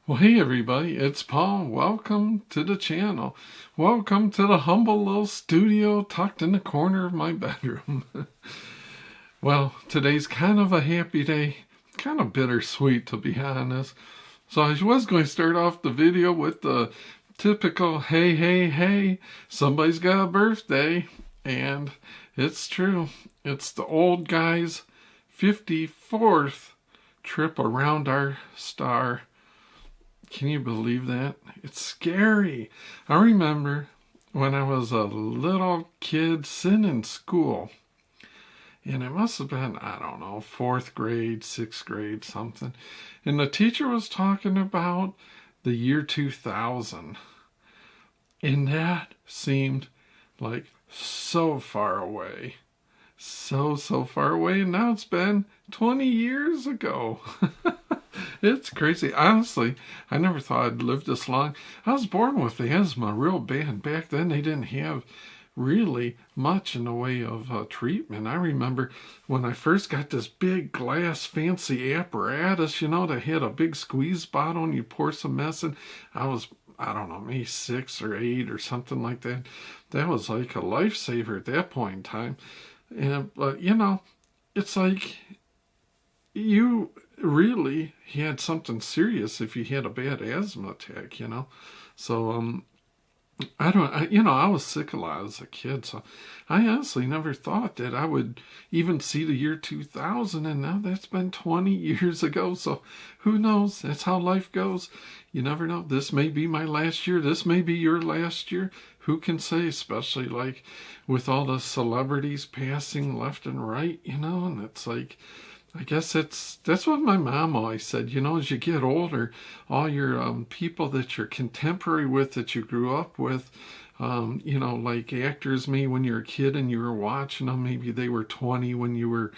Well, hey everybody, it's Paul. Welcome to the channel. Welcome to the humble little studio tucked in the corner of my bedroom. Well, today's kind of a happy day, kind of bittersweet to be honest. So I was going to start off the video with the typical hey, hey, hey, somebody's got a birthday. And it's true. It's the old guy's 54th trip around our star. Can you believe that? It's scary. I remember when I was a little kid sitting in school, and it must have been, I don't know, fourth grade, sixth grade, something. And the teacher was talking about the year 2000. And that seemed like so far away. So far away. And now it's been 20 years ago. It's crazy. Honestly, I never thought I'd live this long. I was born with asthma real bad. Back then, they didn't have really much in the way of treatment. I remember when I first got this big glass fancy apparatus, that had a big squeeze bottle and you pour some mess in. I don't know, maybe 6 or 8 or something like that. That was like a lifesaver at that point in time. But, it's like you really had something serious if you had a bad asthma attack. So I was sick a lot as a kid, so I honestly never thought that I would even see the year 2000, and now that's been 20 years ago, so who knows? That's how life goes. You never know. This may be my last year. This may be your last year. Who can say, especially like with all the celebrities passing left and right, and it's like, I guess that's what my mom always said. As you get older, all your people that you're contemporary with, that you grew up with, like actors, maybe when you were a kid and you were watching them, maybe they were 20 when you were,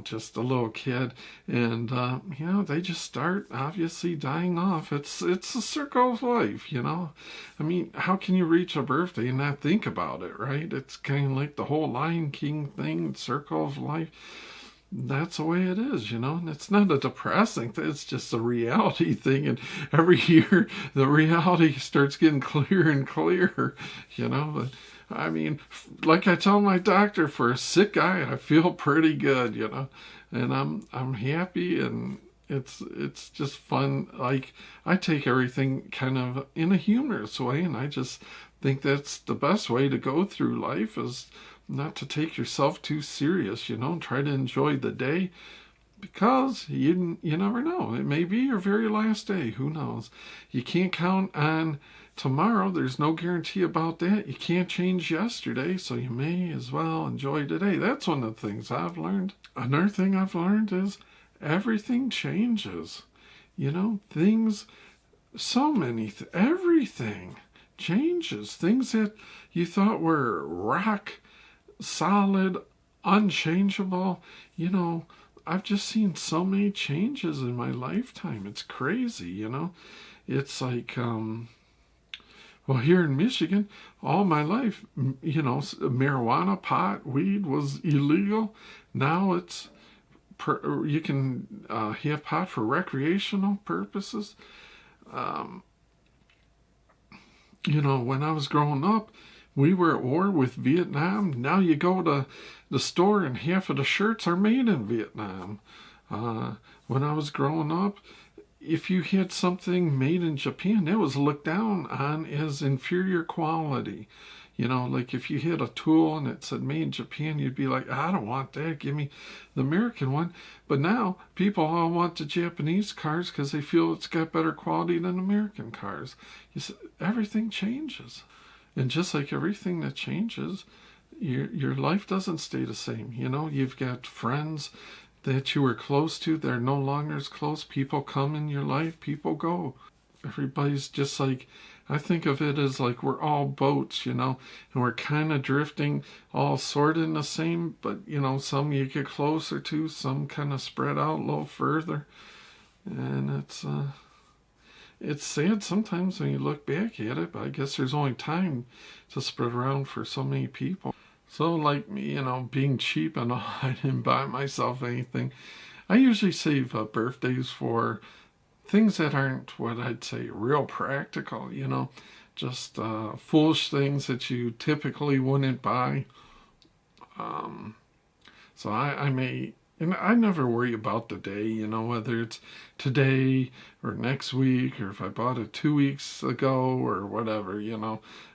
just a little kid, and they just start obviously dying off. It's a circle of life. I mean, how can you reach a birthday and not think about it, right? It's kind of like the whole Lion King thing, circle of life. That's the way it is, and it's not a depressing thing, it's just a reality thing, and every year the reality starts getting clearer and clearer, but I mean, like I tell my doctor, for a sick guy I feel pretty good, and I'm happy, and it's just fun. Like, I take everything kind of in a humorous way, and I just think that's the best way to go through life, is not to take yourself too serious, try to enjoy the day, because you never know. It may be your very last day. Who knows? You can't count on tomorrow. There's no guarantee about that. You can't change yesterday, so you may as well enjoy today. That's one of the things I've learned. Another thing I've learned is everything changes. Things, everything changes. Things that you thought were rock solid, unchangeable. I've just seen so many changes in my lifetime. It's crazy. It's like, well, here in Michigan, all my life, marijuana, pot, weed was illegal. Now you can have pot for recreational purposes. When I was growing up, we were at war with Vietnam. Now you go to the store and half of the shirts are made in Vietnam. When I was growing up, if you had something made in Japan, that was looked down on as inferior quality. Like if you had a tool and it said made in Japan, you'd be like, I don't want that. Give me the American one. But now people all want the Japanese cars because they feel it's got better quality than American cars. Everything changes. And just like everything that changes, your life doesn't stay the same. You've got friends that you were close to. They're no longer as close. People come in your life. People go. Everybody's just like, I think of it as like we're all boats, and we're kind of drifting all sort of in the same, but, some you get closer to, some kind of spread out a little further. And it's sad sometimes when you look back at it, but I guess there's only time to spread around for so many people. So like me, being cheap and all, I didn't buy myself anything. I usually save birthdays for things that aren't what I'd say real practical, just foolish things that you typically wouldn't buy. So I may, and I never worry about the day, whether it's today or next week, or if I bought it 2 weeks ago or whatever,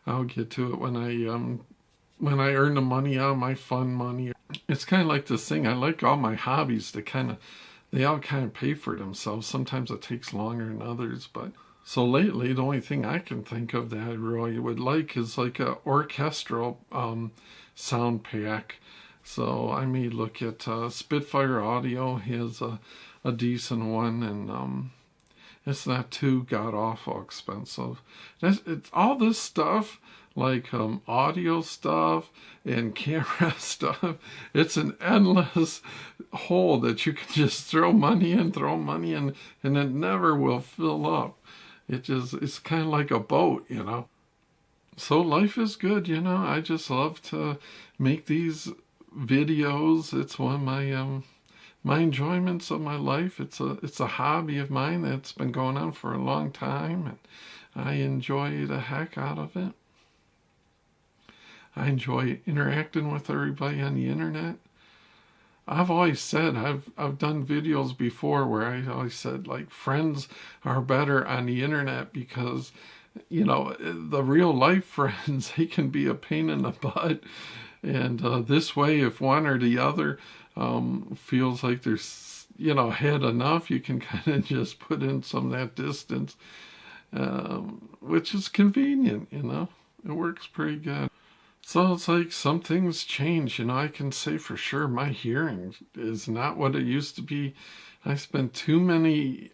I'll get to it when I earn the money out, my fun money. It's kind of like this thing. I like all my hobbies to they all kind of pay for themselves. Sometimes it takes longer than others, but so lately the only thing I can think of that I really would like is like a orchestral sound pack. So I may look at Spitfire Audio. He has a decent one, and it's not too god-awful expensive. It's all this stuff, like audio stuff and camera stuff. It's an endless hole that you can just throw money in, and it never will fill up. It's kind of like a boat, So life is good, I just love to make these videos. It's one of my enjoyments of my life. It's a hobby of mine that's been going on for a long time, and I enjoy the heck out of it. I enjoy interacting with everybody on the internet. I've always said, I've done videos before where I always said, like, friends are better on the internet because the real life friends, they can be a pain in the butt. And this way, if one or the other feels like there's, had enough, you can kind of just put in some of that distance, which is convenient, It works pretty good. So it's like some things change, I can say for sure my hearing is not what it used to be. I spent too many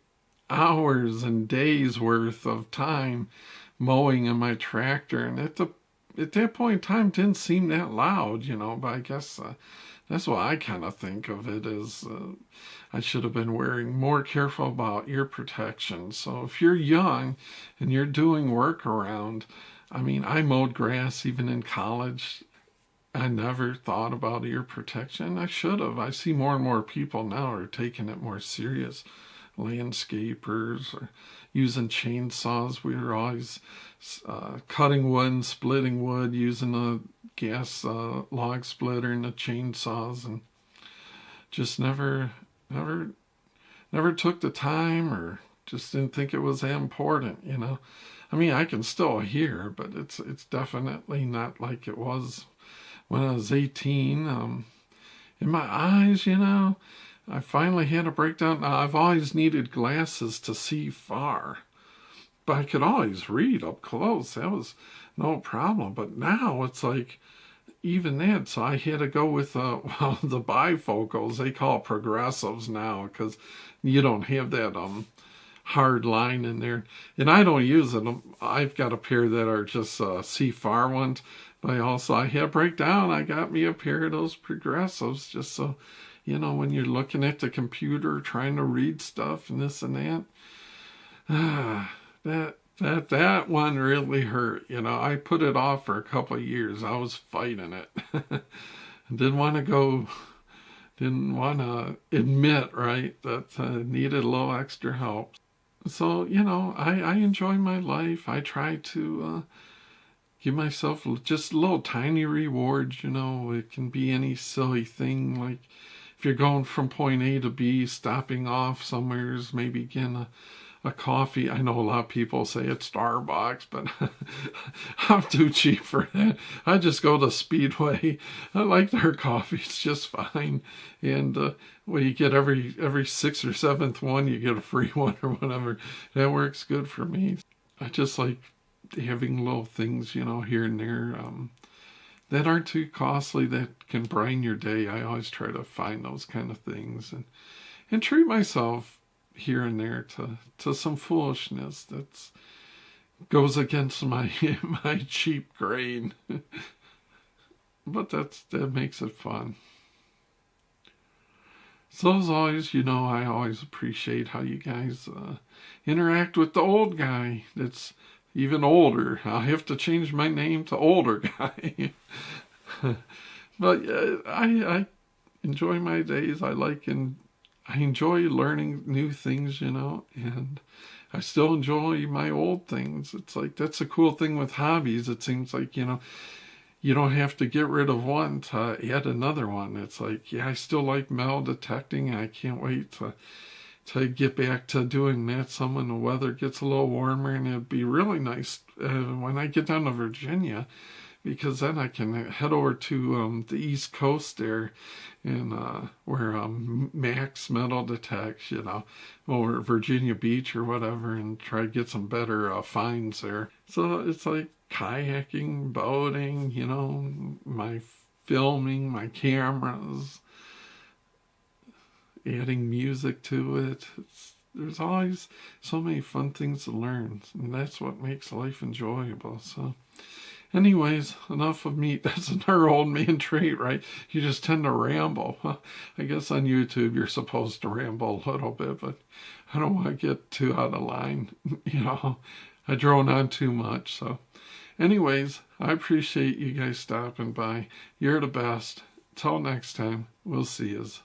hours and days worth of time mowing in my tractor, and at that point in time, it didn't seem that loud, but I guess that's what I kind of think of it as. I should have been more careful about ear protection. So if you're young and you're doing work around, I mowed grass even in college. I never thought about ear protection. I should have. I see more and more people now are taking it more serious. Landscapers or using chainsaws. We were always cutting wood and splitting wood using a gas log splitter and the chainsaws, and just never took the time, or just didn't think it was that important, I can still hear, but it's definitely not like it was when I was 18. In my eyes, I finally had a breakdown. Now, I've always needed glasses to see far, but I could always read up close. That was no problem. But now it's like even that. So I had to go with the bifocals. They call it progressives now because you don't have that hard line in there. And I don't use it. I've got a pair that are just see far ones. But I had a breakdown. I got me a pair of those progressives just so, when you're looking at the computer trying to read stuff and this and that, that one really hurt. I put it off for a couple of years. I was fighting it. Didn't want to admit, right, that needed a little extra help. So, I enjoy my life. I try to give myself just little tiny rewards, It can be any silly thing, like if you're going from point A to B, stopping off somewheres, maybe getting a coffee. I know a lot of people say it's Starbucks, but I'm too cheap for that. I just go to Speedway. I like their coffee. It's just fine. And you get every sixth or seventh one, you get a free one or whatever. That works good for me. I just like having little things, here and there, that aren't too costly, that can brighten your day. I always try to find those kind of things and treat myself here and there to some foolishness that goes against my my cheap grain. But that makes it fun. So as always, I always appreciate how you guys interact with the old guy that's even older. I'll have to change my name to Older Guy. But I enjoy my days. I enjoy learning new things, and I still enjoy my old things. It's like, that's a cool thing with hobbies. It seems like, you don't have to get rid of one to add another one. It's like, yeah, I still like metal detecting. I can't wait to get back to doing that. Some when the weather gets a little warmer, and it'd be really nice when I get down to Virginia, because then I can head over to the East Coast there, and where Max Metal detects, over Virginia Beach or whatever, and try to get some better finds there. So it's like kayaking, boating, my filming, my cameras, adding music to it. There's always so many fun things to learn, and that's what makes life enjoyable. So anyways, enough of me. That's another old man trait, right? You just tend to ramble. I guess on YouTube you're supposed to ramble a little bit, but I don't want to get too out of line. I drone on too much. So anyways, I appreciate you guys stopping by. You're the best. Till next time, we'll see yous.